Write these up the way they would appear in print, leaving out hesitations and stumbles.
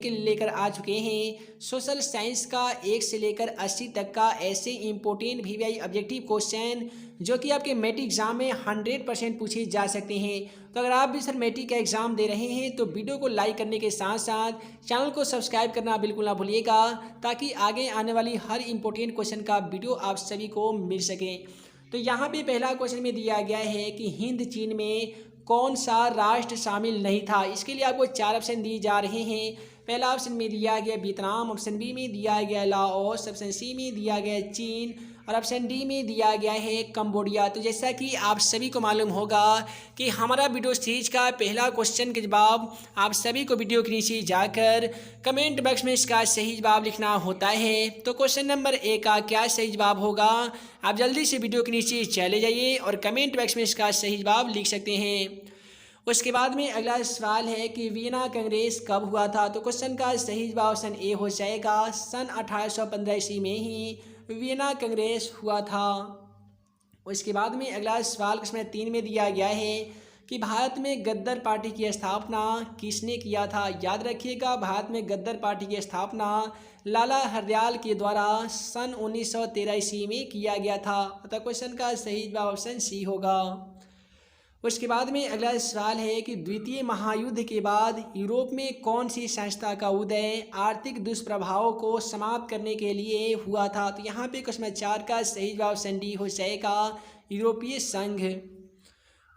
के लेकर आ चुके हैं सोशल साइंस का 1 से लेकर 80 तक का ऐसे इंपॉर्टेंट वीवीआई ऑब्जेक्टिव क्वेश्चन जो कि आपके मैट्रिक एग्जाम में 100% पूछे जा सकते हैं। तो अगर आप भी सर मैट्रिक का एग्जाम दे रहे हैं तो वीडियो को लाइक करने के साथ साथ चैनल को सब्सक्राइब करना बिल्कुल ना भूलिएगा, ताकि आगे आने वाली हर इंपॉर्टेंट क्वेश्चन का वीडियो आप सभी को मिल सके। तो यहाँ पे पहला क्वेश्चन में दिया गया है कि हिंद चीन में कौन सा राष्ट्र शामिल नहीं था। इसके लिए आपको 4 ऑप्शन दिए जा रहे हैं। पहला ऑप्शन में दिया गया वियतनाम, ऑप्शन बी में दिया गया लाओस, ऑप्शन सी में दिया गया चीन और ऑप्शन डी में दिया गया है कंबोडिया। तो जैसा कि आप सभी को मालूम होगा कि हमारा वीडियो सीरीज का पहला क्वेश्चन के जवाब आप सभी को वीडियो के नीचे जाकर कमेंट बॉक्स में इसका सही जवाब लिखना होता है। तो क्वेश्चन नंबर 1 का क्या सही जवाब होगा, आप जल्दी से वीडियो के नीचे चले जाइए और कमेंट बॉक्स में इसका सही जवाब लिख सकते हैं। उसके बाद में अगला सवाल है कि वियना कांग्रेस कब हुआ था। तो क्वेश्चन का सही जवाब ऑप्शन ए हो जाएगा, सन 1815 ईस्वी में ही वियना कांग्रेस हुआ था। उसके बाद में अगला सवाल क्वेश्चन 3 में दिया गया है कि भारत में गद्दर पार्टी की स्थापना किसने किया था। याद रखिएगा, भारत में गद्दर पार्टी की स्थापना लाला हरदयाल के द्वारा सन 1913 ईस्वी में किया गया था। अतः क्वेश्चन का सही जवाब ऑप्शन सी होगा। उसके बाद में अगला सवाल है कि द्वितीय महायुद्ध के बाद यूरोप में कौन सी संस्था का उदय आर्थिक दुष्प्रभावों को समाप्त करने के लिए हुआ था। तो यहाँ पे क्वेश्चन 4 का सही जवाब ऑप्शन डी हो जाएगा, यूरोपीय संघ।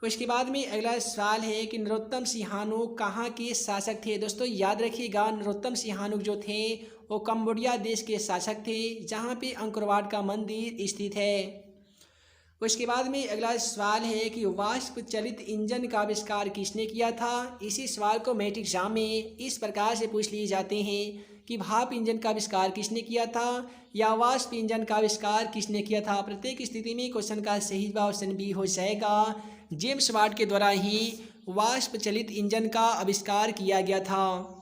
उसके बाद में अगला सवाल है कि नरोत्तम सिंहानुक कहाँ के शासक थे। दोस्तों याद रखिएगा, नरोत्तम सिंहानुक जो थे वो कंबोडिया देश के शासक थे, जहाँ पे अंकोरवाट का मंदिर स्थित है। उसके बाद में अगला सवाल है कि वाष्प चलित इंजन का आविष्कार किसने किया था। इसी सवाल को मैट्रिक एग्जाम में इस प्रकार से पूछ लिए जाते हैं कि भाप इंजन का आविष्कार किसने किया था या वाष्प इंजन का आविष्कार किसने किया था। प्रत्येक स्थिति में क्वेश्चन का सही जवाब ऑप्शन बी हो जाएगा, जेम्स वाट के द्वारा ही वाष्प चलित इंजन का आविष्कार किया गया था।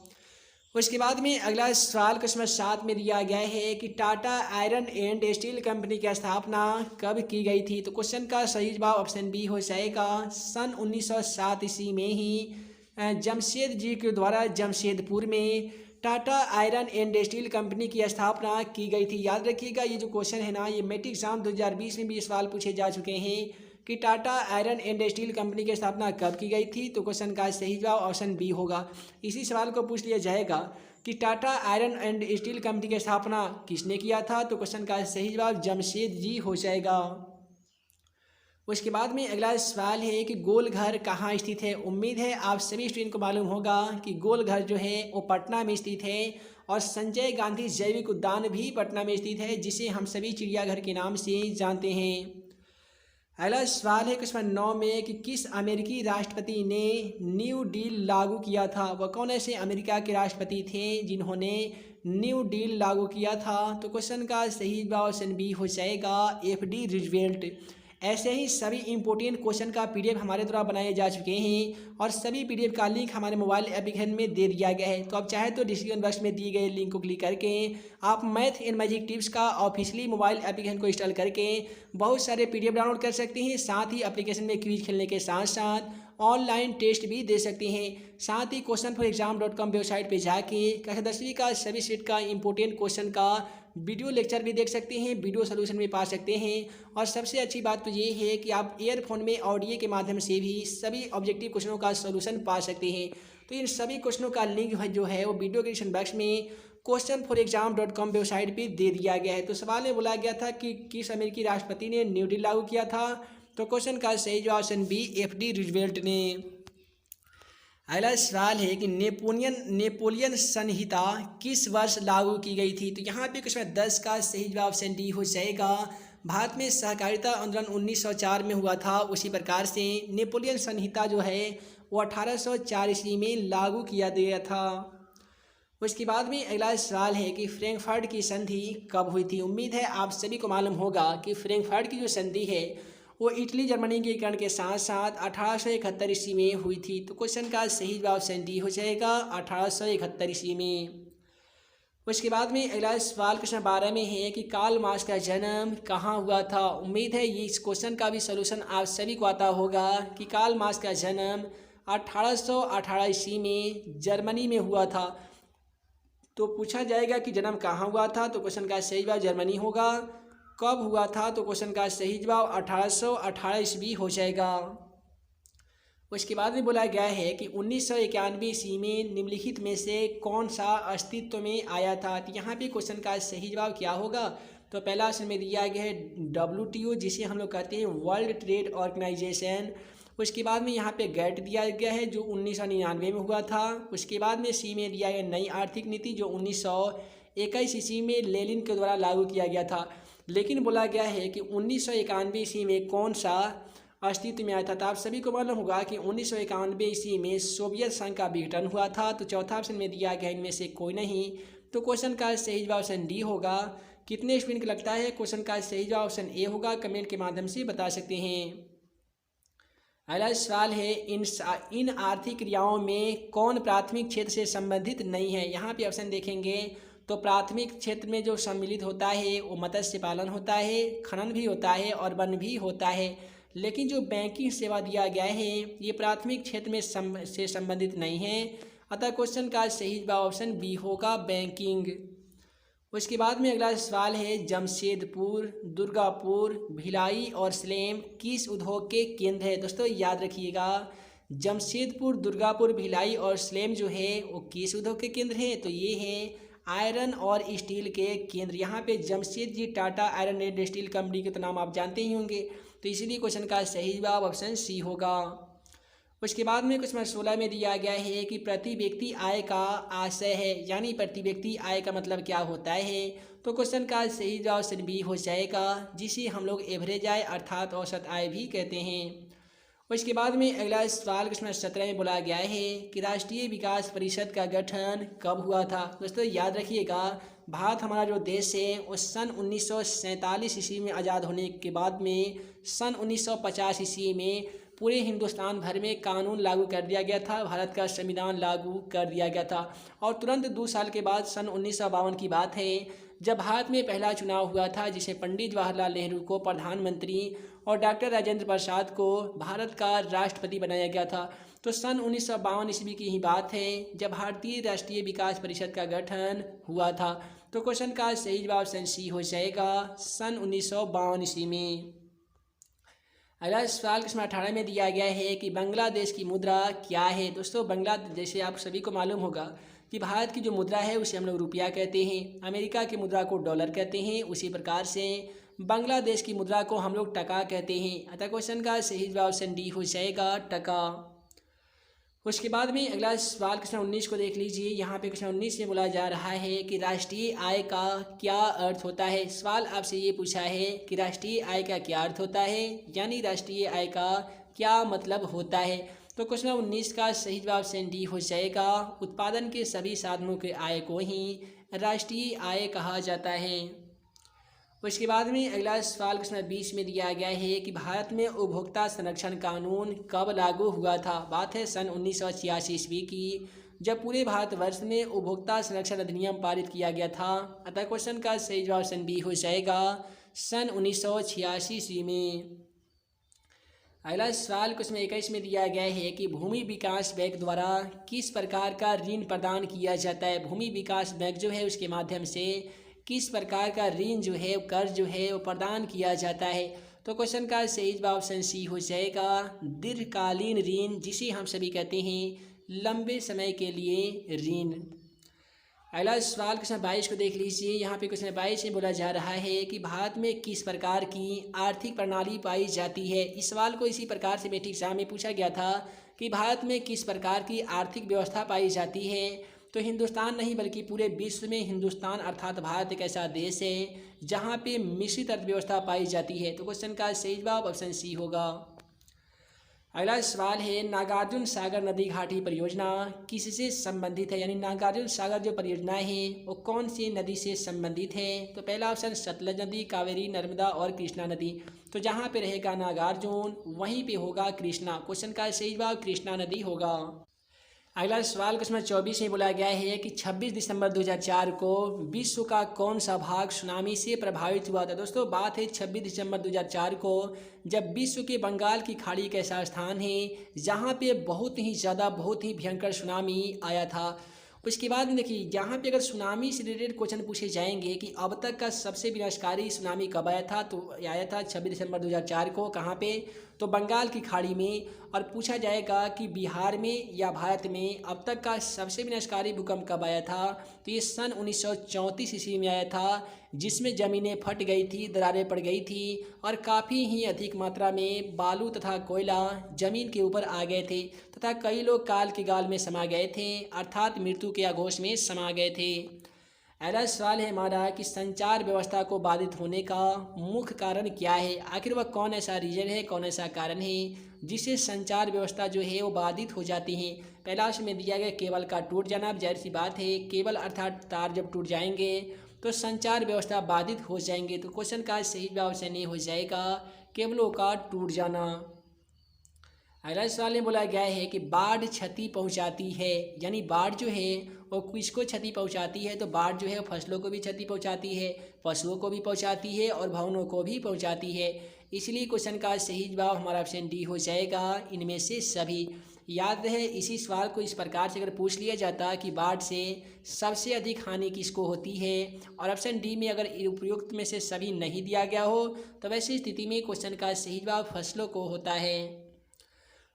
उसके बाद में अगला सवाल क्वेश्चन 7 में दिया गया है कि Tata iron and steel company की स्थापना कब की गई थी। तो क्वेश्चन का सही जवाब ऑप्शन बी हो जाएगा, सन 1907 ईस्वी में ही जमशेद जी के द्वारा जमशेदपुर में Tata iron and steel company की स्थापना की गई थी। याद रखिएगा, ये जो क्वेश्चन है ना, ये मैट्रिक एग्जाम 2020 में भी सवाल पूछे जा चुके हैं कि Tata iron and steel company की स्थापना कब की गई थी। तो क्वेश्चन का सही जवाब ऑप्शन बी होगा। इसी सवाल को पूछ लिया जाएगा कि Tata iron and steel company की स्थापना किसने किया था। तो क्वेश्चन का सही जवाब जमशेद जी हो जाएगा। उसके बाद में अगला सवाल है कि गोल घर कहाँ स्थित है। उम्मीद है आप सभी स्टूडेंट को मालूम होगा कि गोल घर जो है वो पटना में स्थित है और संजय गांधी जैविक उद्यान भी पटना में स्थित है, जिसे हम सभी चिड़ियाघर के नाम से जानते हैं। अगला सवाल है क्वेश्चन 9 में कि किस अमेरिकी राष्ट्रपति ने न्यू डील लागू किया था। वह कौन ऐसे अमेरिका के राष्ट्रपति थे जिन्होंने न्यू डील लागू किया था। तो क्वेश्चन का सही जवाब ऑप्शन बी हो जाएगा, FD रूजवेल्ट। ऐसे ही सभी इंपॉर्टेंट क्वेश्चन का PDF हमारे द्वारा बनाए जा चुके हैं और सभी PDF का लिंक हमारे मोबाइल एप्लीकेशन में दे दिया गया है। तो आप चाहे तो डिस्क्रिप्शन बॉक्स में दिए गए लिंक को क्लिक करके आप मैथ एंड मैजिक टिप्स का ऑफिशियली मोबाइल एप्लीकेशन को इंस्टॉल करके बहुत सारे PDF डाउनलोड कर सकते हैं। साथ ही एप्लीकेशन में क्विज खेलने के साथ साथ ऑनलाइन टेस्ट भी दे सकते हैं। साथ ही questionforexam.com वेबसाइट पे जाके कक्षा 10वीं का सभी सेट का इंपॉर्टेंट क्वेश्चन का वीडियो लेक्चर भी देख सकते हैं, वीडियो सोल्यूशन भी पा सकते हैं। और सबसे अच्छी बात तो ये है कि आप ईयरफोन में ऑडियो के माध्यम से भी सभी ऑब्जेक्टिव क्वेश्चनों का सोल्यूशन पा सकते हैं। तो इन सभी क्वेश्चनों का लिंक जो है वो वीडियो के डिस्क्रिप्शन बॉक्स में questionforexam.com वेबसाइट पे दे दिया गया है। तो सवाल में बोला गया था कि किस अमेरिकी राष्ट्रपति ने न्यू डील लागू किया था। तो क्वेश्चन का सही जवाब ऑप्शन बी, FD रूजवेल्ट ने। अगला सवाल है कि नेपोलियन संहिता किस वर्ष लागू की गई थी। तो यहाँ पे क्वेश्चन 10 का सही जवाब ऑप्शन डी हो जाएगा, भारत में सहकारिता आंदोलन 1904 में हुआ था। उसी प्रकार से नेपोलियन संहिता जो है वो 1804 ईस्वी में लागू किया गया था। उसके बाद में अगला सवाल है कि फ्रैंकफर्ट की संधि कब हुई थी। उम्मीद है आप सभी को मालूम होगा कि फ्रैंकफर्ट की जो संधि है वो इटली जर्मनी के एकीकरण के साथ साथ 1871 ईस्वी में हुई थी। तो क्वेश्चन का सही जवाब ऑप्शन डी हो जाएगा, 1871 ईस्वी में। उसके बाद में अगला सवाल क्वेश्चन 12 में है कि कार्ल मार्क्स का जन्म कहाँ हुआ था। उम्मीद है ये इस क्वेश्चन का भी सलूशन आप सभी को आता होगा कि कार्ल मार्क्स का जन्म 1818 ईस्वी में जर्मनी में हुआ था। तो पूछा जाएगा कि जन्म कहाँ हुआ था, तो क्वेश्चन का सही जवाब जर्मनी होगा। कब हुआ था, तो क्वेश्चन का सही जवाब 1818 ईस्वी हो जाएगा। उसके बाद में बोला गया है कि 1991 ईस्वी में निम्नलिखित में से कौन सा अस्तित्व में आया था। तो यहाँ पे क्वेश्चन का सही जवाब क्या होगा, तो पहला ऑप्शन में दिया गया है WTO, जिसे हम लोग कहते हैं वर्ल्ड ट्रेड ऑर्गेनाइजेशन। उसके बाद में यहाँ पे गैट दिया गया है जो 1999 में हुआ था। उसके बाद में सी में दिया गया नई आर्थिक नीति जो 1921 ईस्वी में लेनिन के द्वारा लागू किया गया था। लेकिन बोला गया है कि 1991 ईस्वी में कौन सा अस्तित्व में आया था। तो आप सभी को मालूम होगा कि 1991 ईस्वी में सोवियत संघ का विघटन हुआ था। तो चौथा ऑप्शन में दिया गया इनमें से कोई नहीं। तो क्वेश्चन का सही जवाब ऑप्शन डी होगा। कितने स्टूडेंट को लगता है क्वेश्चन का सही जवाब ऑप्शन ए होगा, कमेंट के माध्यम से बता सकते हैं। अगला सवाल है इन आर्थिक क्रियाओं में कौन प्राथमिक क्षेत्र से संबंधित नहीं है। यहाँ पे ऑप्शन देखेंगे तो प्राथमिक क्षेत्र में जो सम्मिलित होता है वो मत्स्य पालन होता है, खनन भी होता है और वन भी होता है। लेकिन जो बैंकिंग सेवा दिया गया है ये प्राथमिक क्षेत्र में से संबंधित नहीं है। अतः क्वेश्चन का सही जवाब ऑप्शन बी होगा, बैंकिंग। उसके बाद में अगला सवाल है जमशेदपुर, दुर्गापुर, भिलाई और सलेम किस उद्योग के केंद्र है। दोस्तों याद रखिएगा, जमशेदपुर, दुर्गापुर, भिलाई और सलेम जो है वो किस उद्योग के केंद्र हैं, तो ये है आयरन और स्टील के केंद्र। यहाँ पे Jamshedji Tata iron and steel company के तो नाम आप जानते ही होंगे, तो इसीलिए क्वेश्चन का सही जवाब ऑप्शन सी होगा। उसके बाद में क्वेश्चन 16 में दिया गया है कि प्रति व्यक्ति आय का आशय है, यानी प्रति व्यक्ति आय का मतलब क्या होता है। तो क्वेश्चन का सही जवाब ऑप्शन बी हो जाएगा, जिसे हम लोग एवरेज आय अर्थात औसत आय भी कहते हैं। उसके बाद में अगला सवाल क्वेश्चन 17 में बोला गया है कि राष्ट्रीय विकास परिषद का गठन कब हुआ था। दोस्तों याद रखिएगा, भारत हमारा जो देश है वो सन 1947 ईस्वी में आज़ाद होने के बाद में सन 1950 ईस्वी में पूरे हिंदुस्तान भर में कानून लागू कर दिया गया था, भारत का संविधान लागू कर दिया गया था। और तुरंत 2 साल के बाद सन 1952 की बात है जब भारत में पहला चुनाव हुआ था, जिसे पंडित जवाहरलाल नेहरू को प्रधानमंत्री और डॉक्टर राजेंद्र प्रसाद को भारत का राष्ट्रपति बनाया गया था। तो सन 1952 ईस्वी की ही बात है जब भारतीय राष्ट्रीय विकास परिषद का गठन हुआ था। तो क्वेश्चन का सही जवाब ऑप्शन सी हो जाएगा, सन 1952 ईस्वी में। अगला सवाल क्वेश्चन 18 में दिया गया है कि बांग्लादेश की मुद्रा क्या है। दोस्तों बांग्लादेश, जैसे आप सभी को मालूम होगा कि भारत की जो मुद्रा है उसे हम लोग रुपया कहते हैं, अमेरिका की मुद्रा को डॉलर कहते हैं, उसी प्रकार से बांग्लादेश की मुद्रा को हम लोग टका कहते हैं। अतः क्वेश्चन का सही जवाब ऑप्शन डी हो जाएगा, टका। उसके बाद में अगला सवाल क्वेश्चन 19 को देख लीजिए। यहाँ पे क्वेश्चन 19 में बोला जा रहा है कि राष्ट्रीय आय का क्या अर्थ होता है। सवाल आपसे ये पूछा है कि राष्ट्रीय आय का क्या अर्थ होता है, यानी राष्ट्रीय आय का क्या मतलब होता है। तो क्वेश्चन 19 का सही जवाब ऑप्शन डी हो जाएगा, उत्पादन के सभी साधनों के आय को ही राष्ट्रीय आय कहा जाता है। उसके बाद में अगला सवाल क्वेश्चन 20 में दिया गया है कि भारत में उपभोक्ता संरक्षण कानून कब लागू हुआ था। बात है सन 1986 ईस्वी की, जब पूरे भारतवर्ष में उपभोक्ता संरक्षण अधिनियम पारित किया गया था। अतः क्वेश्चन का सही जवाब ऑप्शन बी हो जाएगा, सन 1986 ईस्वी में। अगला सवाल क्वेश्चन 21 में दिया गया है कि भूमि विकास बैंक द्वारा किस प्रकार का ऋण प्रदान किया जाता है। भूमि विकास बैंक जो है उसके माध्यम से किस प्रकार का ऋण जो है, कर्ज जो है वो प्रदान किया जाता है। तो क्वेश्चन का सही जवाब ऑप्शन सी हो जाएगा, दीर्घकालीन ऋण, जिसे हम सभी कहते हैं लंबे समय के लिए ऋण। अगला सवाल क्वेश्चन 22 को देख लीजिए। यहाँ पे क्वेश्चन 22 में बोला जा रहा है कि भारत में किस प्रकार की आर्थिक प्रणाली पाई जाती है। इस सवाल को इसी प्रकार से मेट्रिक एग्जाम में पूछा गया था कि भारत में किस प्रकार की आर्थिक व्यवस्था पाई जाती है। तो हिंदुस्तान नहीं बल्कि पूरे विश्व में हिंदुस्तान अर्थात भारत एक ऐसा देश है जहाँ पे मिश्रित अर्थव्यवस्था पाई जाती है। तो क्वेश्चन का सही जवाब ऑप्शन सी होगा। अगला सवाल है नागार्जुन सागर नदी घाटी परियोजना किससे संबंधित है, यानी नागार्जुन सागर जो परियोजना है वो कौन सी नदी से संबंधित है। तो पहला ऑप्शन सतलज नदी, कावेरी, नर्मदा और कृष्णा नदी। तो जहाँ पे रहेगा नागार्जुन वहीं पे होगा कृष्णा। क्वेश्चन का सही जवाब कृष्णा नदी होगा। अगला सवाल क्वेश्चन 24 में बोला गया है कि 26 दिसंबर 2004 को विश्व का कौन सा भाग सुनामी से प्रभावित हुआ था। दोस्तों बात है 26 दिसंबर 2004 को, जब विश्व के बंगाल की खाड़ी एक ऐसा स्थान है जहां पे बहुत ही ज़्यादा बहुत ही भयंकर सुनामी आया था। उसके बाद में देखिए यहाँ पे अगर सुनामी से रिलेटेड क्वेश्चन पूछे जाएंगे कि अब तक का सबसे विनाशकारी सुनामी कब आया था, तो आया था 26 दिसंबर 2004 को। कहाँ पे? तो बंगाल की खाड़ी में। और पूछा जाएगा कि बिहार में या भारत में अब तक का सबसे विनाशकारी भूकंप कब आया था, तो ये सन 1934 ईस्वी में आया था, जिसमें ज़मीनें फट गई थी, दरारें पड़ गई थी और काफ़ी ही अधिक मात्रा में बालू तथा कोयला ज़मीन के ऊपर आ गए थे तथा कई लोग काल के गाल में समा गए थे, अर्थात मृत्यु के आगोश में समा गए थे। अगला सवाल है हमारा कि संचार व्यवस्था को बाधित होने का मुख्य कारण क्या है। आखिर वह कौन ऐसा रीजन है, कौन ऐसा कारण है जिससे संचार व्यवस्था जो है वो बाधित हो जाती है। पहला ऑप्शन में दिया गया केबल का टूट जाना। अब जाहिर सी बात है, केबल अर्थात तार जब टूट जाएंगे तो संचार व्यवस्था बाधित हो जाएंगे। तो क्वेश्चन का सही जवाब ऑप्शन ए हो जाएगा केबलों का टूट जाना। अगला सवाल में बोला गया है कि बाढ़ क्षति पहुंचाती है, यानी बाढ़ जो है वो किसको क्षति पहुंचाती है, तो बाढ़ जो है फसलों को भी क्षति पहुंचाती है, पशुओं को भी पहुंचाती है और भवनों को भी पहुंचाती है। इसलिए क्वेश्चन का सही जवाब हमारा ऑप्शन डी हो जाएगा, इनमें से सभी। याद रहे, इसी सवाल को इस प्रकार से अगर पूछ लिया जाता कि बाढ़ से सबसे अधिक हानि किसको होती है और ऑप्शन डी में अगर उपयुक्त में से सभी नहीं दिया गया हो, तो वैसी स्थिति में क्वेश्चन का सही जवाब फसलों को होता है।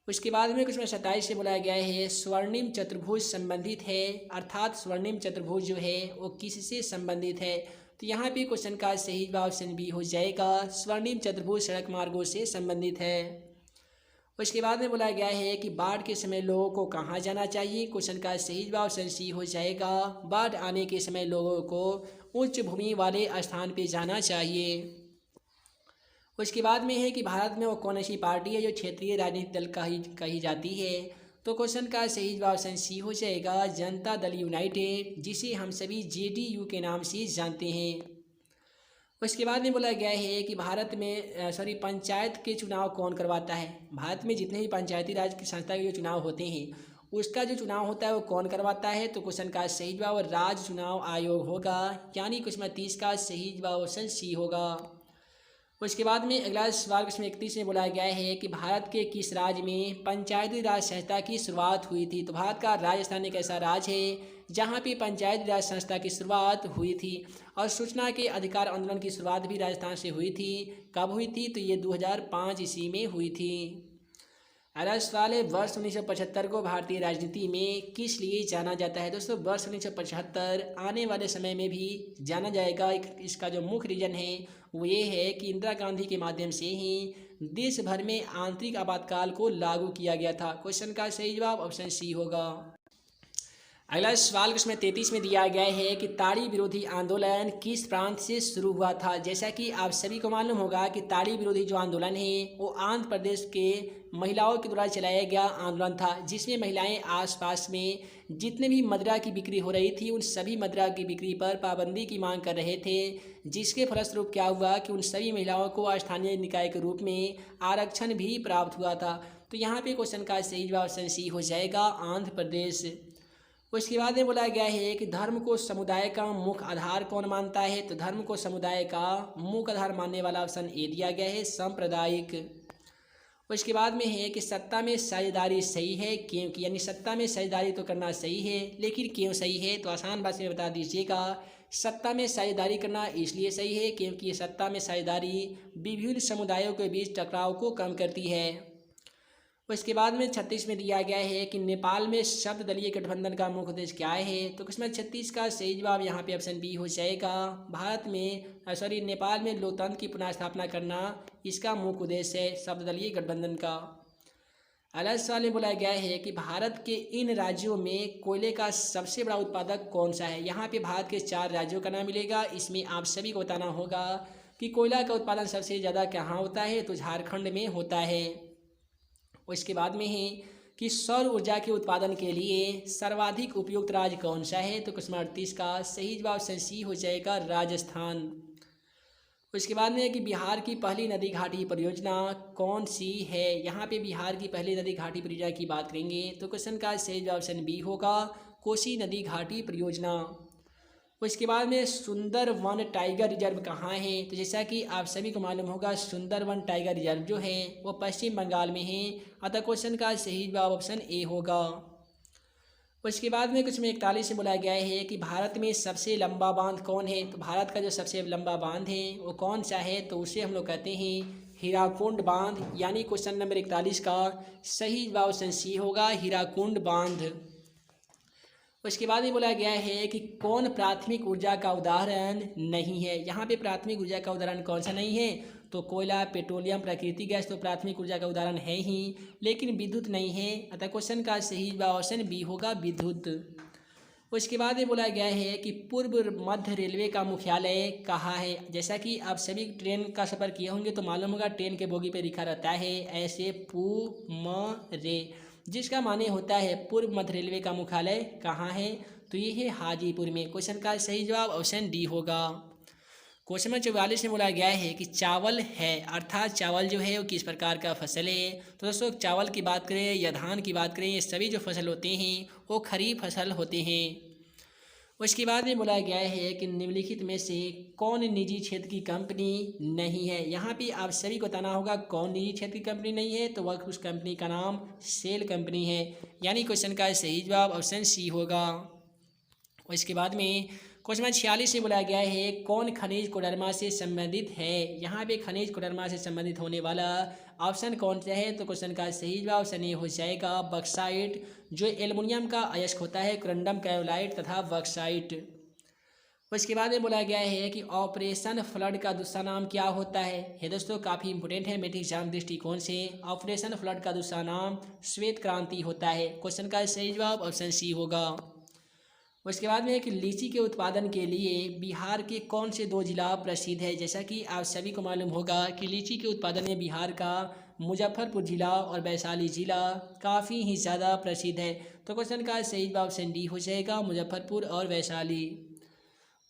उसके बाद में क्वेश्चन 27 से बोला गया है स्वर्णिम चतुर्भुज संबंधित है, अर्थात स्वर्णिम चतुर्भुज जो है वो किससे संबंधित है। तो यहाँ पे क्वेश्चन का सही जवाब ऑप्शन बी हो जाएगा, स्वर्णिम चतुर्भुज सड़क मार्गों से संबंधित है। उसके बाद में बोला गया है कि बाढ़ के समय लोगों को कहाँ जाना चाहिए। क्वेश्चन का सही जवाब ऑप्शन सी हो जाएगा, बाढ़ आने के समय लोगों को उच्च भूमि वाले स्थान पे जाना चाहिए। उसके बाद में है कि भारत में वो कौन ऐसी पार्टी है जो क्षेत्रीय राजनीतिक दल कही जाती है। तो क्वेश्चन का सही जवाब ऑप्शन सी हो जाएगा, जनता दल यूनाइटेड, जिसे हम सभी जेडीयू के नाम से जानते हैं। उसके बाद में बोला गया है कि भारत में पंचायत के चुनाव कौन करवाता है। भारत में जितने भी पंचायती राज की संस्था के जो चुनाव होते हैं उसका जो चुनाव होता है वो कौन करवाता है। तो क्वेश्चन का सही जवाब राज्य चुनाव आयोग होगा, यानी क्वेश्चन 30 का सही जवाब ऑप्शन सी होगा। उसके बाद में अगला सवाल क्वेश्चन 31 में बोला गया है कि भारत के किस राज्य में पंचायती राज संस्था की शुरुआत हुई थी। तो भारत का राजस्थान एक ऐसा राज्य है जहाँ पे पंचायती राज संस्था की शुरुआत हुई थी और सूचना के अधिकार आंदोलन की शुरुआत भी राजस्थान से हुई थी। कब हुई थी, तो ये 2005 ईस्वी में हुई थी। अगला सवाल है वर्ष 1975 को भारतीय राजनीति में किस लिए जाना जाता है। दोस्तों वर्ष 1975 आने वाले समय में भी जाना जाएगा। इसका जो मुख्य रीजन है वो ये है कि इंदिरा गांधी के माध्यम से ही देश भर में आंतरिक आपातकाल को लागू किया गया था। क्वेश्चन का सही जवाब ऑप्शन सी होगा। अगला सवाल क्वेश्चन 33 में दिया गया है कि ताड़ी विरोधी आंदोलन किस प्रांत से शुरू हुआ था। जैसा कि आप सभी को मालूम होगा कि ताड़ी विरोधी जो आंदोलन है वो आंध्र प्रदेश के महिलाओं के द्वारा चलाया गया आंदोलन था, जिसमें महिलाएं आसपास में जितने भी मदिरा की बिक्री हो रही थी उन सभी मदिरा की बिक्री पर पाबंदी की मांग कर रहे थे, जिसके फलस्वरूप क्या हुआ कि उन सभी महिलाओं को स्थानीय निकाय के रूप में आरक्षण भी प्राप्त हुआ था। तो यहाँ पे क्वेश्चन का सही जवाब ऑप्शन सी हो जाएगा, आंध्र प्रदेश। उसके बाद में बोला गया है कि धर्म को समुदाय का मुख्य आधार कौन मानता है। तो धर्म को समुदाय का मुख्य आधार मानने वाला ऑप्शन ए दिया गया है, सांप्रदायिक। उसके बाद में है कि सत्ता में साझेदारी सही है क्योंकि, यानी सत्ता में साझेदारी तो करना सही है, लेकिन क्यों सही है, तो आसान भाषा में बता दीजिएगा। सत्ता में साझेदारी करना इसलिए सही है क्योंकि ये सत्ता में साझेदारी विभिन्न समुदायों के बीच टकराव को कम करती है। उसके बाद में 36 में दिया गया है कि नेपाल में शब्द दलीय गठबंधन का मुख्य उद्देश्य क्या है। तो किस्मत 36 का सही जवाब यहाँ पे ऑप्शन बी हो जाएगा, भारत में नेपाल में लोकतंत्र की पुनः स्थापना करना इसका मुख्य उद्देश्य है शब्द दलीय गठबंधन का। अगला सवाल में बोला गया है कि भारत के इन राज्यों में कोयले का सबसे बड़ा उत्पादक कौन सा है। यहाँ पे भारत के 4 राज्यों का नाम मिलेगा। इसमें आप सभी को बताना होगा कि कोयला का उत्पादन सबसे ज़्यादा कहाँ होता है, तो झारखंड में होता है। उसके बाद में है कि सौर ऊर्जा के उत्पादन के लिए सर्वाधिक उपयुक्त राज्य कौन सा है। तो क्वेश्चन 38 का सही जवाब सी हो जाएगा, राजस्थान। उसके बाद में है कि बिहार की पहली नदी घाटी परियोजना कौन सी है। यहाँ पे बिहार की पहली नदी घाटी परियोजना की बात करेंगे तो क्वेश्चन का सही जवाब ऑप्शन बी होगा, कोसी नदी घाटी परियोजना। उसके बाद में सुंदरवन टाइगर रिजर्व कहाँ है। तो जैसा कि आप सभी को मालूम होगा सुंदरवन टाइगर रिजर्व जो है वो पश्चिम बंगाल में है, अतः क्वेश्चन का सही जवाब ऑप्शन ए होगा। उसके बाद में क्वेश्चन 41 से बोला गया है कि भारत में सबसे लंबा बांध कौन है। तो भारत का जो सबसे लंबा बांध है वो कौन सा है, तो उसे हम लोग कहते हैं हीराकुंड बांध। यानी क्वेश्चन नंबर 41 का सही जवाब ऑप्शन सी होगा, हीराकुंड बांध। उसके बाद में बोला गया है कि कौन प्राथमिक ऊर्जा का उदाहरण नहीं है। यहाँ पे प्राथमिक ऊर्जा का उदाहरण कौन सा नहीं है, तो कोयला, पेट्रोलियम, प्राकृतिक गैस तो प्राथमिक ऊर्जा का उदाहरण है ही, लेकिन विद्युत नहीं है। अतः क्वेश्चन का सही जवाब ऑप्शन बी होगा, विद्युत। उसके बाद में बोला गया है कि पूर्व मध्य रेलवे का मुख्यालय कहाँ है। जैसा कि आप सभी ट्रेन का सफ़र किए होंगे तो मालूम होगा ट्रेन के बोगी पे लिखा रहता है ऐसे पू म रे, जिसका माने होता है पूर्व मध्य रेलवे का मुख्यालय कहाँ है, तो ये है हाजीपुर में। क्वेश्चन का सही जवाब ऑप्शन डी होगा। क्वेश्चन नंबर 44 में बोला गया है कि चावल है, अर्थात चावल जो है वो किस प्रकार का फसल है। तो दोस्तों चावल की बात करें या धान की बात करें, ये सभी जो फसल होते हैं वो खरीफ फसल होते हैं। उसके बाद में बोला गया है कि निम्नलिखित में से कौन निजी क्षेत्र की कंपनी नहीं है। यहाँ पे आप सभी को बताना होगा कौन निजी क्षेत्र की कंपनी नहीं है, तो वह उस कंपनी का नाम सेल कंपनी है। यानी क्वेश्चन का सही जवाब ऑप्शन सी होगा। उसके बाद में क्वेश्चन नंबर 46 में बोला गया है कौन खनिज कोडरमा से संबंधित है। यहाँ पे खनिज कोडरमा से संबंधित होने वाला ऑप्शन कौन सा है, तो क्वेश्चन का सही जवाब ऑप्शन ए हो जाएगा बक्साइट, जो एल्युमिनियम का अयस्क होता है, कोरंडम कैओलाइट तथा बक्साइट। उसके बाद में बोला गया है कि ऑपरेशन फ्लड का दूसरा नाम क्या होता है। ये दोस्तों काफ़ी इंपॉर्टेंट है मेट्रिक एग्जाम दृष्टिकोण से। ऑपरेशन फ्लड का दूसरा नाम श्वेत क्रांति होता है। क्वेश्चन का सही जवाब ऑप्शन सी होगा। उसके बाद में कि लीची के उत्पादन के लिए बिहार के कौन से 2 जिला प्रसिद्ध है। जैसा कि आप सभी को मालूम होगा कि लीची के उत्पादन में बिहार का मुजफ्फरपुर जिला और वैशाली जिला काफ़ी ही ज़्यादा प्रसिद्ध है। तो क्वेश्चन का सही जवाब ऑप्शन डी हो जाएगा, मुजफ्फरपुर और वैशाली।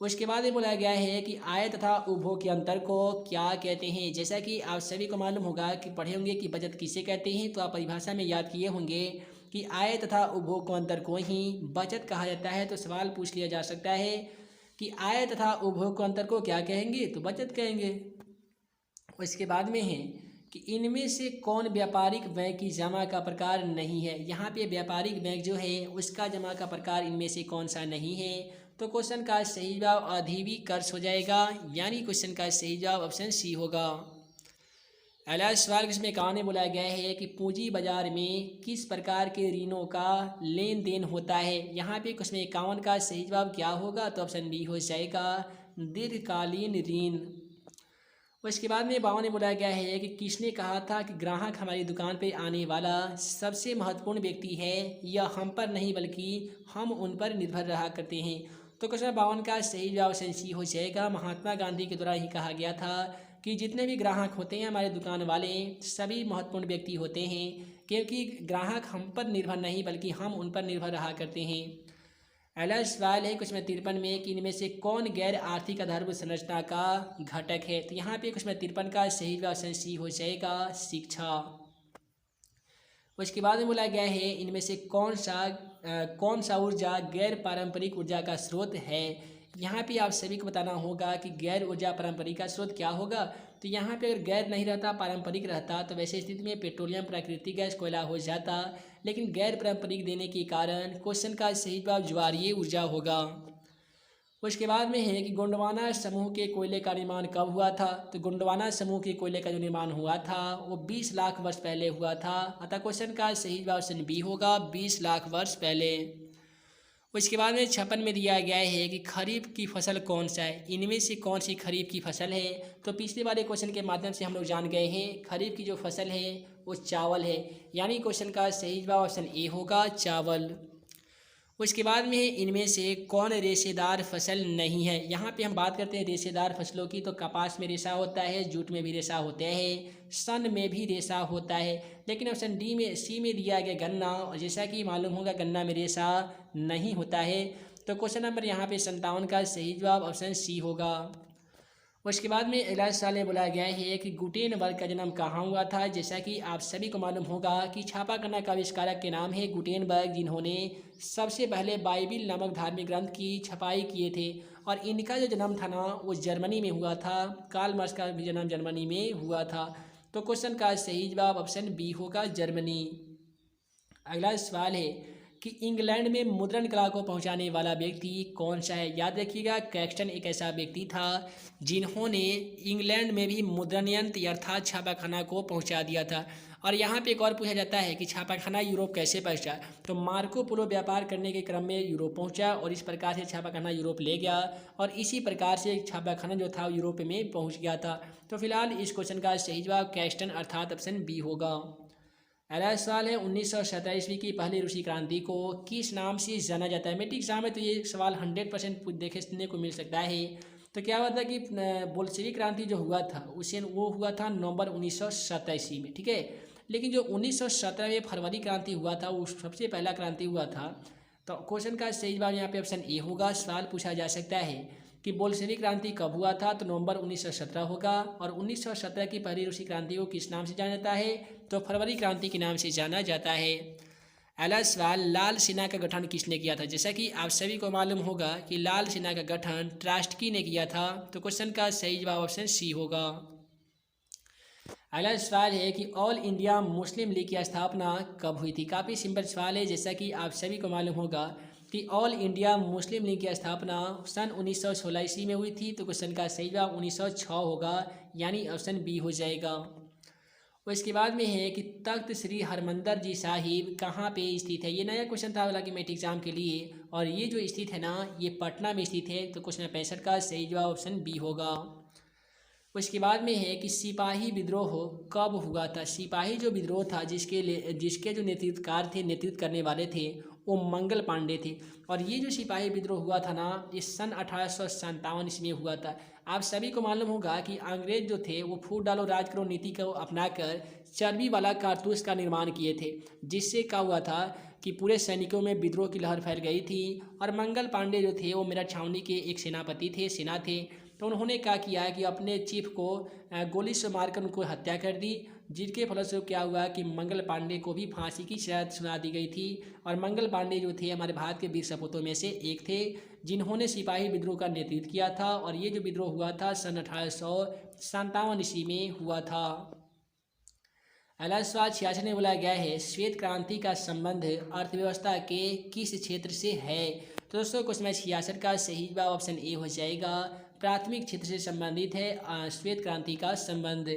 उसके बाद में बोला गया है कि आय तथा उपभोग के अंतर को क्या कहते हैं। जैसा कि आप सभी को मालूम होगा कि पढ़े होंगे कि बचत किसे कहते हैं, तो आप परिभाषा में याद किए होंगे कि आय तथा उपभोग के अंतर को ही बचत कहा जाता है। तो सवाल पूछ लिया जा सकता है कि आय तथा उपभोग के अंतर को क्या कहेंगे, तो बचत कहेंगे। उसके बाद में है कि इनमें से कौन व्यापारिक बैंक की जमा का प्रकार नहीं है। यहाँ पे व्यापारिक बैंक जो है उसका जमा का प्रकार इनमें से कौन सा नहीं है, तो क्वेश्चन का सही जवाब अधिवी कर्ज हो जाएगा। यानी क्वेश्चन का सही जवाब ऑप्शन सी होगा। अगला सवाल इसमें 51 में बोला गया है कि पूंजी बाजार में किस प्रकार के ऋणों का लेन देन होता है। यहाँ पे क्वेश्चन 51 का सही जवाब क्या होगा, तो ऑप्शन बी हो जाएगा दीर्घकालीन ऋण। उसके बाद में 52 में बोला गया है कि किसने कहा था कि ग्राहक हमारी दुकान पर आने वाला सबसे महत्वपूर्ण व्यक्ति है, यह हम पर नहीं बल्कि हम उन पर निर्भर रहा करते हैं। तो क्वेश्चन 52 का सही जवाब ऑप्शन सी हो जाएगा। महात्मा गांधी के द्वारा ही कहा गया था कि जितने भी ग्राहक होते हैं हमारे दुकान वाले सभी महत्वपूर्ण व्यक्ति होते हैं, क्योंकि ग्राहक हम पर निर्भर नहीं बल्कि हम उन पर निर्भर रहा करते हैं। अगला सवाल है क्वेश्चन 53 में कि इनमें से कौन गैर आर्थिक आधारभूत संरचना का घटक है। तो यहाँ पे क्वेश्चन 53 का सही जवाब ऑप्शन सी हो जाएगा शिक्षा। उसके बाद में बोला गया है इनमें से कौन सा ऊर्जा गैर पारंपरिक ऊर्जा का स्रोत है। यहाँ पे आप सभी को बताना होगा कि गैर ऊर्जा पारंपरिक का स्रोत क्या होगा। तो यहाँ पे अगर गैर नहीं रहता पारंपरिक रहता तो वैसे स्थिति में पेट्रोलियम, प्राकृतिक गैस, कोयला हो जाता, लेकिन गैर पारंपरिक देने के कारण क्वेश्चन का सही जवाब ज्वारीय ऊर्जा होगा। उसके बाद में है कि गोंडवाना समूह के कोयले का निर्माण कब हुआ था। तो गोंडवाना समूह के कोयले का जो निर्माण हुआ था वो 20 लाख वर्ष पहले हुआ था। अतः क्वेश्चन का सही जवाब ऑप्शन बी होगा, 20 लाख वर्ष पहले। उसके बाद में 56 में दिया गया है कि खरीफ की फसल कौन सा है। इनमें से कौन सी खरीफ की फसल है। तो पिछले वाले क्वेश्चन के माध्यम से हम लोग जान गए हैं खरीफ की जो फसल है वो चावल है। यानी क्वेश्चन का सही जवाब ऑप्शन ए होगा, चावल। उसके बाद में इनमें से कौन रेशेदार फसल नहीं है। यहाँ पे हम बात करते हैं रेशेदार फसलों की, तो कपास में रेशा होता है, जूट में भी रेशा होते हैं, सन में भी रेशा होता है, लेकिन ऑप्शन सी में दिया गया गन्ना, और जैसा कि मालूम होगा गन्ना में रेशा नहीं होता है। तो क्वेश्चन नंबर यहाँ पे 57 का सही जवाब ऑप्शन सी होगा। उसके बाद में अगला सवाल में बोला गया है कि गुटेनबर्ग का जन्म कहाँ हुआ था। जैसा कि आप सभी को मालूम होगा कि छापाखाना का आविष्कारक के नाम है गुटेनबर्ग, जिन्होंने सबसे पहले बाइबिल नामक धार्मिक ग्रंथ की छपाई किए थे, और इनका जो जन्म था ना वो जर्मनी में हुआ था। कार्ल मार्क्स का भी जन्म जर्मनी में हुआ था। तो क्वेश्चन का सही जवाब ऑप्शन बी होगा, जर्मनी। अगला सवाल है कि इंग्लैंड में मुद्रण कला को पहुंचाने वाला व्यक्ति कौन सा है। याद रखिएगा, कैक्सटन एक ऐसा व्यक्ति था जिन्होंने इंग्लैंड में भी मुद्रण यंत्र अर्थात छापाखाना को पहुंचा दिया था। और यहाँ पे एक और पूछा जाता है कि छापाखाना यूरोप कैसे पहुंचा। तो मार्को पोलो व्यापार करने के क्रम में यूरोप पहुंचा और इस प्रकार से छापाखाना यूरोप ले गया और इसी प्रकार से छापाखाना जो था यूरोप में पहुँच गया था। तो फिलहाल इस क्वेश्चन का सही जवाब कैक्सटन अर्थात ऑप्शन बी होगा। अगला सवाल है 1917 ईस्वी की पहली रूसी क्रांति को किस नाम से जाना जाता है। मेट्रिक एग्जाम में तो ये सवाल 100% देखने को मिल सकता है। तो क्या हुआ था कि बोल्शेविक क्रांति जो हुआ था उसे वो हुआ था नवंबर 1917 ईस्वी में, ठीक है। लेकिन जो 1917 में फरवरी क्रांति हुआ था वो सबसे पहला क्रांति हुआ था। तो क्वेश्चन का सही जवाब यहाँ पे ऑप्शन ए होगा। सवाल पूछा जा सकता है कि बोल्शेविक क्रांति कब हुआ था, तो नवंबर 1917 होगा। और 1917 की पहली रूसी क्रांति को किस नाम से जाना जाता है, तो फरवरी क्रांति के नाम से जाना जाता है। अगला सवाल, लाल सेना का गठन किसने किया था। जैसा कि आप सभी को मालूम होगा कि लाल सेना का गठन ट्रास्टकी ने किया था। तो क्वेश्चन का सही जवाब ऑप्शन सी होगा। अगला सवाल है कि ऑल इंडिया मुस्लिम लीग की स्थापना कब हुई थी। काफ़ी सिंपल सवाल है। जैसा कि आप सभी को मालूम होगा कि ऑल इंडिया मुस्लिम लीग की स्थापना सन 1916 ईस्वी में हुई थी। तो क्वेश्चन का सही जवाब 1906 होगा, यानी ऑप्शन बी हो जाएगा। और इसके बाद में है कि तख्त श्री हरमंदर जी साहिब कहाँ पे स्थित है। ये नया क्वेश्चन था हालांकि मेट्रिक एग्जाम के लिए, और ये जो स्थित है ना ये पटना में स्थित है। तो क्वेश्चन 65 का सही जवाब ऑप्शन बी होगा। उसके बाद में है कि सिपाही विद्रोह कब हुआ था। सिपाही जो विद्रोह था जिसके जो नेतृत्वकार थे, नेतृत्व करने वाले थे, वो मंगल पांडे थे। और ये जो सिपाही विद्रोह हुआ था ना ये सन 1857 ईस्वी में हुआ था। आप सभी को मालूम होगा कि अंग्रेज जो थे वो फूट डालो राज करो नीति को अपनाकर चर्बी वाला कारतूस का निर्माण किए थे, जिससे क्या हुआ था कि पूरे सैनिकों में विद्रोह की लहर फैल गई थी। और मंगल पांडे जो थे वो मेरठ छावनी के एक सेनापति थे, सेना थे। तो उन्होंने क्या किया कि अपने चीफ को गोली से मारकर उनको हत्या कर दी, जिसके फलस्वरूप क्या हुआ कि मंगल पांडे को भी फांसी की सजा सुना दी गई थी। और मंगल पांडे जो थे हमारे भारत के वीर सपूतों में से एक थे, जिन्होंने सिपाही विद्रोह का नेतृत्व किया था। और ये जो विद्रोह हुआ था सन 1857 ईस्वी में हुआ था। अगला सवाल 66 में बोला गया है श्वेत क्रांति का संबंध अर्थव्यवस्था के किस क्षेत्र से है। तो दोस्तों क्वेश्चन 66 का सही जवाब ऑप्शन ए हो जाएगा। प्राथमिक क्षेत्र से संबंधित है श्वेत क्रांति का संबंध।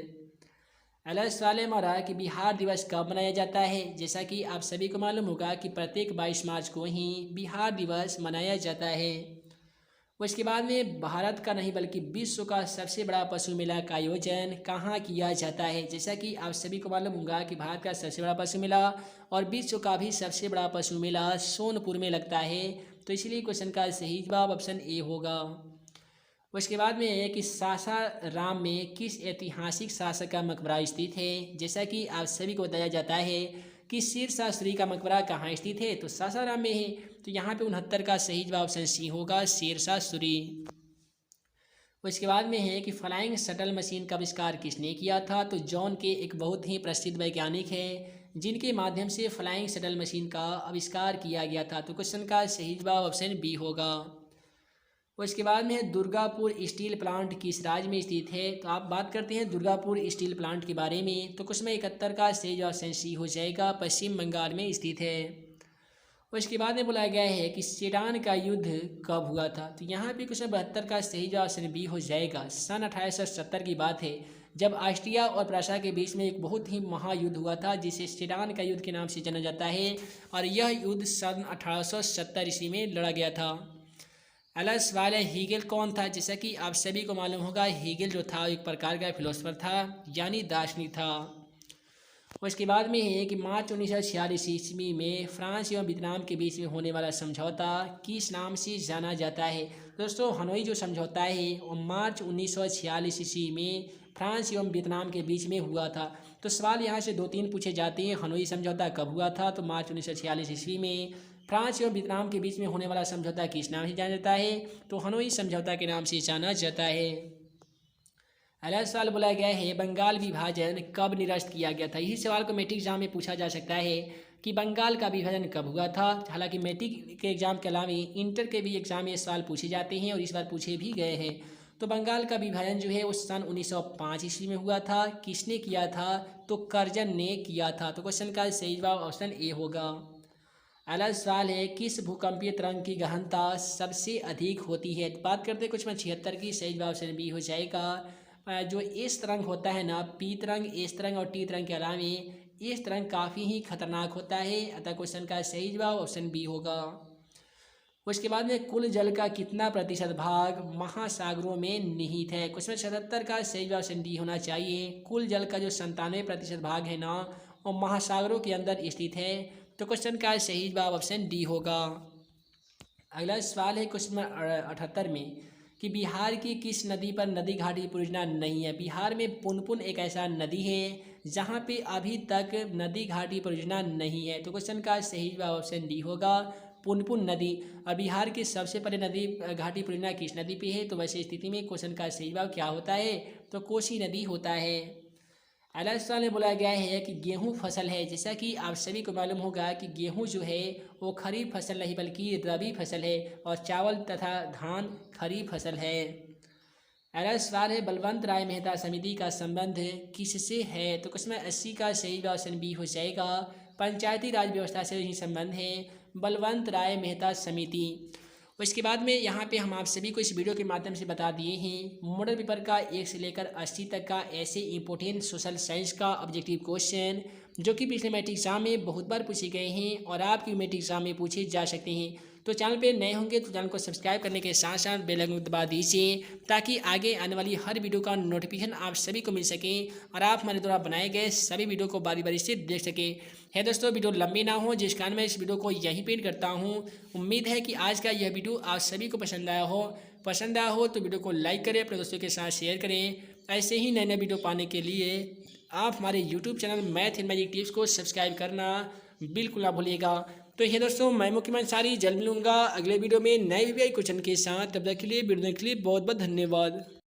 अगला सवाल है हमारा कि बिहार दिवस कब मनाया जाता है। जैसा कि आप सभी को मालूम होगा कि प्रत्येक 22 मार्च को ही बिहार दिवस मनाया जाता है। उसके बाद में भारत का नहीं बल्कि विश्व का सबसे बड़ा पशु मेला का आयोजन कहाँ किया जाता है। जैसा कि आप सभी को मालूम होगा कि भारत का सबसे बड़ा पशु मेला और विश्व का भी सबसे बड़ा पशु मेला सोनपुर में लगता है। तो इसलिए क्वेश्चन का सही जवाब ऑप्शन ए होगा। उसके बाद में है कि सासाराम में किस ऐतिहासिक शासक का मकबरा स्थित है। जैसा कि आप सभी को बताया जाता है कि शेरशाह सूरी का मकबरा कहाँ स्थित है, तो सासाराम में है। तो यहाँ पे 69 का सही जवाब ऑप्शन सी होगा, शेरशाह सूरी। उसके बाद में है कि फ्लाइंग शटल मशीन का आविष्कार किसने किया था। तो जॉन के एक बहुत ही प्रसिद्ध वैज्ञानिक है जिनके माध्यम से फ्लाइंग शटल मशीन का आविष्कार किया गया था। तो क्वेश्चन का सही जवाब ऑप्शन बी होगा। उसके बाद में दुर्गापुर स्टील प्लांट किस राज्य में स्थित है। तो आप बात करते हैं दुर्गापुर स्टील प्लांट के बारे में, तो क्वेश्चन 71 का सही जवाब ऑप्शन सी हो जाएगा, पश्चिम बंगाल में स्थित है। उसके बाद में बोला गया है कि सेडान का युद्ध कब हुआ था। तो यहाँ पे क्वेश्चन 72 का सही जवाब ऑप्शन बी हो जाएगा। सन 1870 की बात है जब ऑस्ट्रिया और प्रशा के बीच में एक बहुत ही महायुद्ध हुआ था जिसे सेडान का युद्ध के नाम से जाना जाता है। और यह युद्ध सन 1870 ईस्वी में लड़ा गया था। अगला सवाल है हीगल कौन था। जैसा कि आप सभी को मालूम होगा हीगल जो था एक प्रकार का फिलोसफर था, यानी दार्शनिक था। उसके बाद में है कि मार्च 1946 ईस्वी में फ्रांस एवं वियतनाम के बीच में होने वाला समझौता किस नाम से जाना जाता है। दोस्तों हनोई जो समझौता है वो मार्च 1946 ईस्वी में फ्रांस एवं वियतनाम के बीच में हुआ था। तो सवाल यहाँ से 2-3 पूछे जाते हैं। हनोई समझौता कब हुआ था, तो मार्च 1946 ईस्वी में। फ्रांस एवं वियतनाम के बीच में होने वाला समझौता किस नाम से जाना जाता है, तो हनोई समझौता के नाम से जाना जाता है। अगला सवाल बोला गया है बंगाल विभाजन कब निरस्त किया गया था। यही सवाल को मैट्रिक एग्जाम में पूछा जा सकता है कि बंगाल का विभाजन कब हुआ था। हालांकि मैट्रिक के एग्जाम के अलावा इंटर के भी एग्जाम में सवाल पूछे जाते हैं और इस बार पूछे भी गए हैं। तो बंगाल का विभाजन जो है वो सन 1905 ईस्वी में हुआ था। किसने किया था, तो कर्जन ने किया था। तो क्वेश्चन का सही जवाब ऑप्शन ए होगा। अगला सवाल है किस भूकंपीय तरंग की गहनता सबसे अधिक होती है। बात करते हैं क्वेश्चन 76 की, सही जवाब ऑप्शन बी हो जाएगा। जो इस तरंग होता है ना, पी तरंग, एस तरंग और टी तरंग के अलावे इस तरंग काफ़ी ही खतरनाक होता है, अतः क्वेश्चन का सही जवाब ऑप्शन बी होगा। उसके बाद में कुल जल का कितना प्रतिशत भाग महासागरों में निहित है। क्वेश्चन 77 का सही जवाब ऑप्शन डी होना चाहिए। कुल जल का जो 97% भाग है ना, वो महासागरों के अंदर स्थित है, तो क्वेश्चन का सही जवाब ऑप्शन डी होगा। अगला सवाल है क्वेश्चन 78 में कि बिहार की किस नदी पर नदी घाटी परियोजना नहीं है। बिहार में पुनपुन एक ऐसा नदी है जहाँ पे अभी तक नदी घाटी परियोजना नहीं है, तो क्वेश्चन का सही जवाब ऑप्शन डी होगा, पुनपुन नदी। और बिहार की सबसे पहले नदी घाटी परियोजना किस नदी पे है, तो वैसे स्थिति में क्वेश्चन का सही जवाब क्या होता है, तो कोसी नदी होता है। अगला सवाल में बोला गया है कि गेहूं फसल है, जैसा कि आप सभी को मालूम होगा कि गेहूं जो है वो खरीफ फसल नहीं बल्कि रबी फसल है, और चावल तथा धान खरीफ फसल है। अगला सवाल है बलवंत राय मेहता समिति का संबंध किससे है, तो क्वेश्चन 80 का सही जवाब ऑप्शन बी हो जाएगा। पंचायती राज व्यवस्था से ही संबंध है बलवंत राय मेहता समिति। उसके बाद में यहाँ पे हम आप सभी को इस वीडियो के माध्यम से बता दिए हैं मॉडल पेपर का 1 से लेकर 80 तक का ऐसे इंपॉर्टेंट सोशल साइंस का ऑब्जेक्टिव क्वेश्चन जो कि पिछले मैट्रिक एग्जाम में बहुत बार पूछे गए हैं और आपकी मैट्रिक एग्जाम में पूछे जा सकते हैं। तो चैनल पे नए होंगे तो चैनल को सब्सक्राइब करने के साथ साथ बेल आइकन दबा दीजिए ताकि आगे आने वाली हर वीडियो का नोटिफिकेशन आप सभी को मिल सके और आप हमारे द्वारा बनाए गए सभी वीडियो को बारी बारी से देख सके। है दोस्तों, वीडियो लंबी ना हो जिस कारण मैं इस वीडियो को यहीं पे एंड करता हूँ। उम्मीद है कि आज का यह वीडियो आप सभी को पसंद आया हो तो वीडियो को लाइक करें, अपने दोस्तों के साथ शेयर करें। ऐसे ही नए नए वीडियो पाने के लिए आप हमारे YouTube channel math and magic tips को सब्सक्राइब करना बिल्कुल ना भूलिएगा। तो ये दोस्तों, मैं मुख्यमंत्री अंसारी जल्द मिलूंगा अगले वीडियो में नए वीडियो क्वेश्चन के साथ। तब तक के लिए वीडियो देखने के लिए बहुत बहुत धन्यवाद।